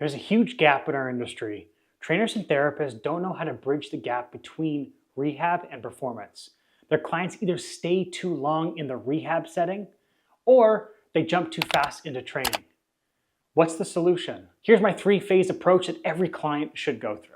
There's a huge gap in our industry. Trainers and therapists don't know how to bridge the gap between rehab and performance. Their clients either stay too long in the rehab setting or they jump too fast into training. What's the solution? Here's my three-phase approach that every client should go through.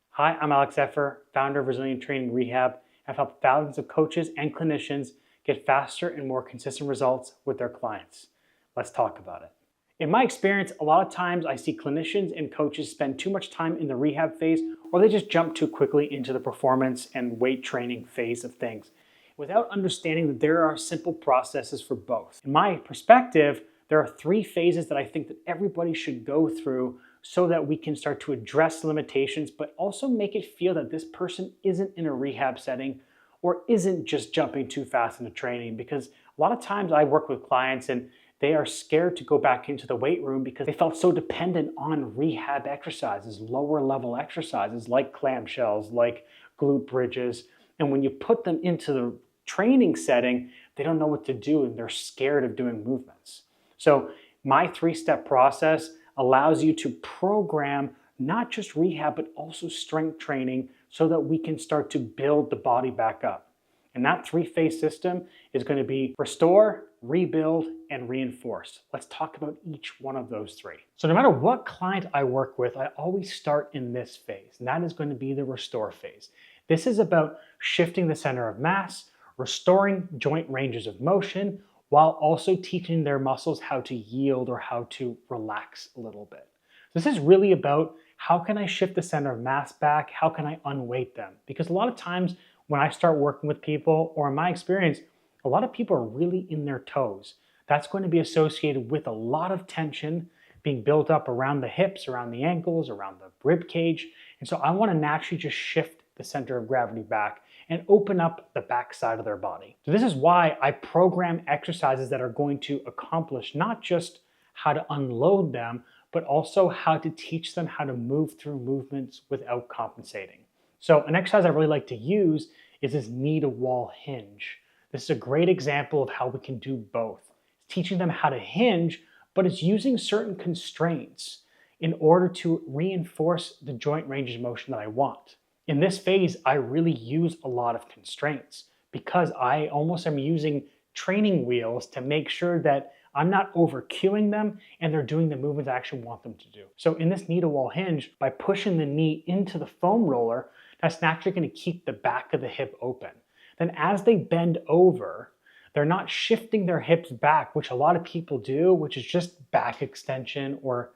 Hi, I'm Alex Effer, founder of Resilient Training Rehab. I've helped thousands of coaches and clinicians get faster and more consistent results with their clients. Let's talk about it. In my experience, a lot of times I see clinicians and coaches spend too much time in the rehab phase, or they just jump too quickly into the performance and weight training phase of things, without understanding that there are simple processes for both. In my perspective, there are three phases that I think that everybody should go through so that we can start to address limitations, but also make it feel that this person isn't in a rehab setting or isn't just jumping too fast into training. Because a lot of times I work with clients and they are scared to go back into the weight room because they felt so dependent on rehab exercises, lower level exercises like clamshells, like glute bridges. And when you put them into the training setting, they don't know what to do and they're scared of doing movements. So my three-step process allows you to program not just rehab, but also strength training so that we can start to build the body back up. And that three-phase system is going to be restore, rebuild, and reinforce. Let's talk about each one of those three. So no matter what client I work with, I always start in this phase, and that is going to be the restore phase. This is about shifting the center of mass, restoring joint ranges of motion, while also teaching their muscles how to yield or how to relax a little bit. This is really about how can I shift the center of mass back? How can I unweight them? Because a lot of times when I start working with people, or in my experience, a lot of people are really in their toes. That's going to be associated with a lot of tension being built up around the hips, around the ankles, around the rib cage. And so I want to naturally just shift the center of gravity back and open up the back side of their body. So this is why I program exercises that are going to accomplish not just how to unload them, but also how to teach them how to move through movements without compensating. So an exercise I really like to use is this knee to wall hinge. This is a great example of how we can do both. It's teaching them how to hinge, but it's using certain constraints in order to reinforce the joint range of motion that I want. In this phase, I really use a lot of constraints because I almost am using training wheels to make sure that I'm not over cueing them and they're doing the movements I actually want them to do. So in this knee to wall hinge, by pushing the knee into the foam roller, that's naturally going to keep the back of the hip open. Then as they bend over, they're not shifting their hips back, which a lot of people do, which is just back extension or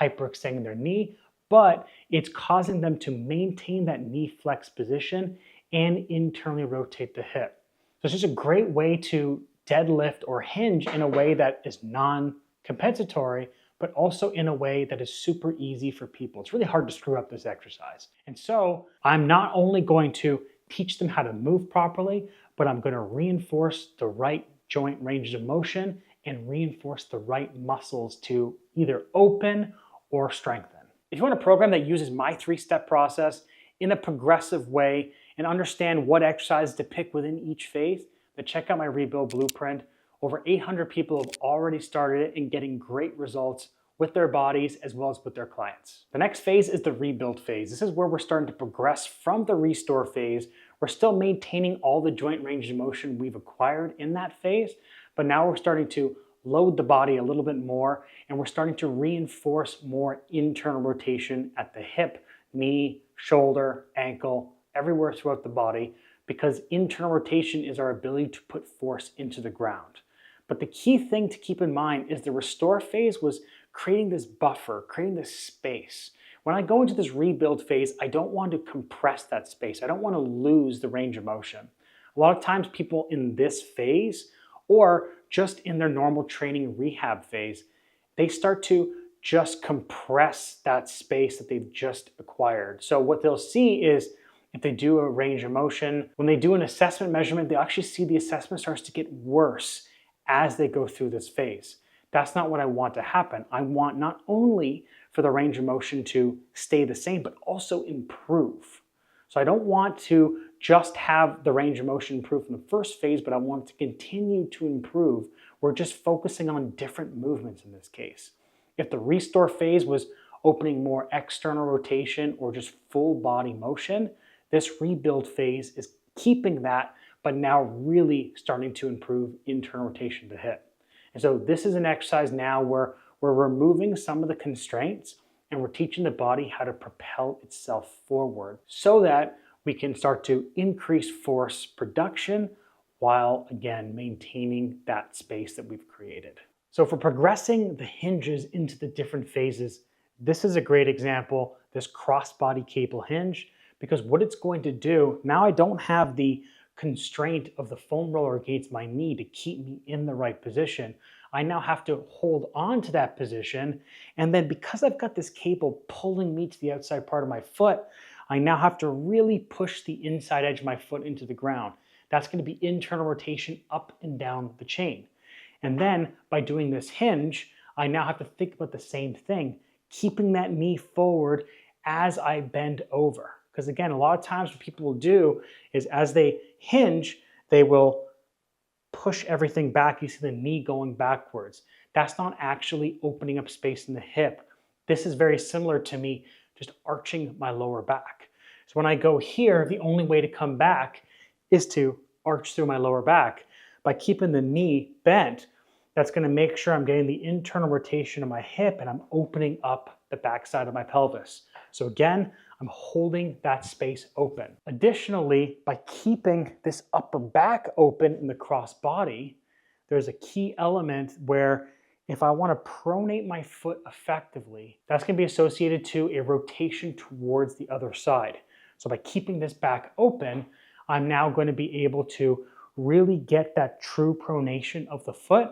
hyperextending their knee, but it's causing them to maintain that knee flex position and internally rotate the hip. So it's just a great way to deadlift or hinge in a way that is non-compensatory, but also in a way that is super easy for people. It's really hard to screw up this exercise. And so I'm not only going to teach them how to move properly, but I'm going to reinforce the right joint ranges of motion and reinforce the right muscles to either open or strengthen. If you want a program that uses my three-step process in a progressive way and understand what exercises to pick within each phase, then check out my Rebuild Blueprint. Over 800 people have already started it and getting great results with their bodies as well as with their clients. The next phase is the rebuild phase. This is where we're starting to progress from the restore phase. We're still maintaining all the joint range of motion we've acquired in that phase, but now we're starting to load the body a little bit more and we're starting to reinforce more internal rotation at the hip, knee, shoulder, ankle, everywhere throughout the body, because internal rotation is our ability to put force into the ground. But the key thing to keep in mind is the restore phase was creating this buffer, creating this space. When I go into this rebuild phase, I don't want to compress that space. I don't want to lose the range of motion. A lot of times people in this phase, or just in their normal training rehab phase, they start to just compress that space that they've just acquired. So what they'll see is if they do a range of motion, when they do an assessment measurement, they actually see the assessment starts to get worse as they go through this phase. That's not what I want to happen. I want not only for the range of motion to stay the same, but also improve. So I don't want to just have the range of motion improve from the first phase, but I want it to continue to improve. We're just focusing on different movements in this case. If the restore phase was opening more external rotation or just full body motion, this rebuild phase is keeping that, but now really starting to improve internal rotation of the hip. And so this is an exercise now where we're removing some of the constraints and we're teaching the body how to propel itself forward so that we can start to increase force production while again maintaining that space that we've created. So for progressing the hinges into the different phases, this is a great example, this crossbody cable hinge, because what it's going to do, now I don't have the constraint of the foam roller against my knee to keep me in the right position. I now have to hold on to that position, and then because I've got this cable pulling me to the outside part of my foot, I now have to really push the inside edge of my foot into the ground. That's going to be internal rotation up and down the chain. And then by doing this hinge, I now have to think about the same thing, keeping that knee forward as I bend over. Because again, a lot of times what people will do is as they hinge, they will push everything back. You see the knee going backwards. That's not actually opening up space in the hip. This is very similar to me just arching my lower back. So when I go here, the only way to come back is to arch through my lower back. By keeping the knee bent, that's going to make sure I'm getting the internal rotation of my hip and I'm opening up the backside of my pelvis. So again, I'm holding that space open. Additionally, by keeping this upper back open in the cross body, there's a key element where if I want to pronate my foot effectively, that's going to be associated to a rotation towards the other side. So by keeping this back open, I'm now going to be able to really get that true pronation of the foot,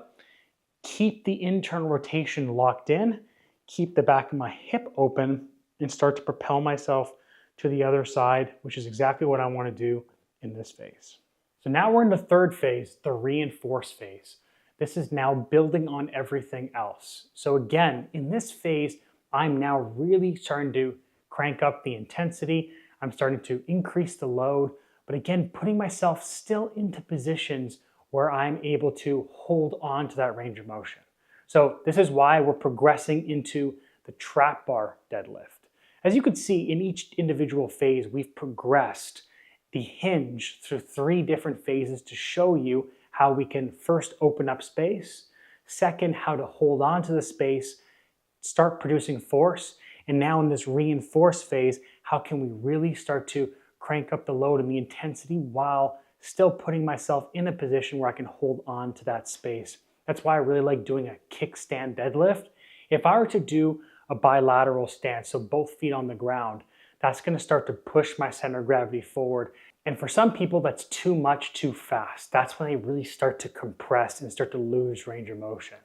keep the internal rotation locked in, keep the back of my hip open, and start to propel myself to the other side, which is exactly what I want to do in this phase. So now we're in the third phase, the reinforce phase. This is now building on everything else. So again, in this phase, I'm now really starting to crank up the intensity. I'm starting to increase the load, but again, putting myself still into positions where I'm able to hold on to that range of motion. So this is why we're progressing into the trap bar deadlift. As you can see, in each individual phase, we've progressed the hinge through 3 different phases to show you how we can first open up space, second, how to hold on to the space, start producing force, and now in this reinforce phase, how can we really start to crank up the load and the intensity while still putting myself in a position where I can hold on to that space. That's why I really like doing a kickstand deadlift. If I were to do a bilateral stance, so both feet on the ground, that's going to start to push my center of gravity forward. And for some people, that's too much too fast. That's when they really start to compress and start to lose range of motion.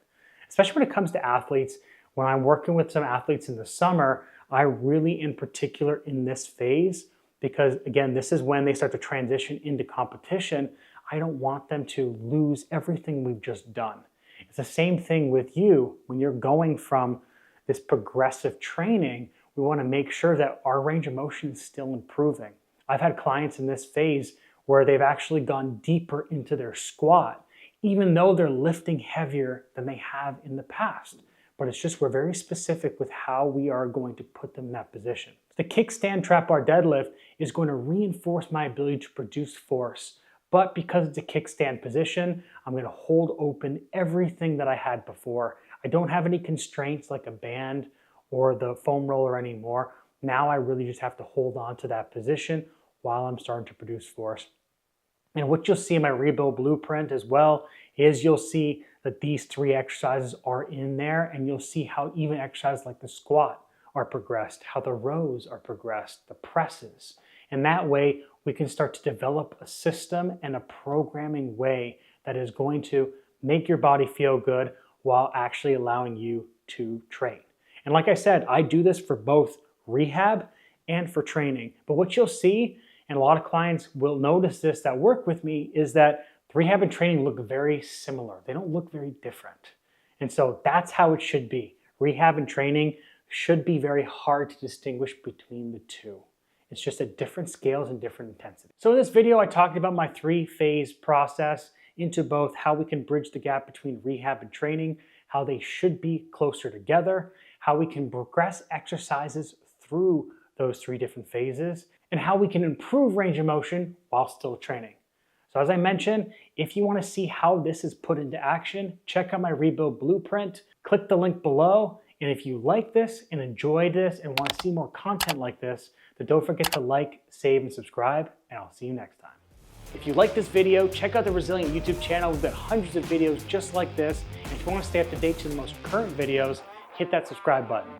Especially when it comes to athletes, when I'm working with some athletes in the summer, I really in particular in this phase, because again, this is when they start to transition into competition, I don't want them to lose everything we've just done. It's the same thing with you when you're going from this progressive training. We want to make sure that our range of motion is still improving. I've had clients in this phase where they've actually gone deeper into their squat, even though they're lifting heavier than they have in the past. But it's just we're very specific with how we are going to put them in that position. The kickstand trap bar deadlift is going to reinforce my ability to produce force, but because it's a kickstand position, I'm going to hold open everything that I had before. I don't have any constraints like a band or the foam roller anymore. Now I really just have to hold on to that position while I'm starting to produce force. And what you'll see in my rebuild blueprint as well is you'll see that these 3 exercises are in there, and you'll see how even exercises like the squat are progressed, how the rows are progressed, the presses. And that way we can start to develop a system and a programming way that is going to make your body feel good while actually allowing you to train. And like I said, I do this for both rehab and for training. But what you'll see, and a lot of clients will notice this that work with me, is that rehab and training look very similar. They don't look very different. And so that's how it should be. Rehab and training should be very hard to distinguish between the two. It's just at different scales and different intensities. So in this video, I talked about my 3-phase process into both how we can bridge the gap between rehab and training, how they should be closer together, how we can progress exercises through those 3 different phases, and how we can improve range of motion while still training. So as I mentioned, if you want to see how this is put into action, check out my rebuild blueprint, click the link below, and if you like this and enjoyed this and want to see more content like this, then don't forget to like, save, and subscribe, and I'll see you next time. If you like this video, check out the Resilient YouTube channel. We've got hundreds of videos just like this. And if you want to stay up to date to the most current videos, hit that subscribe button.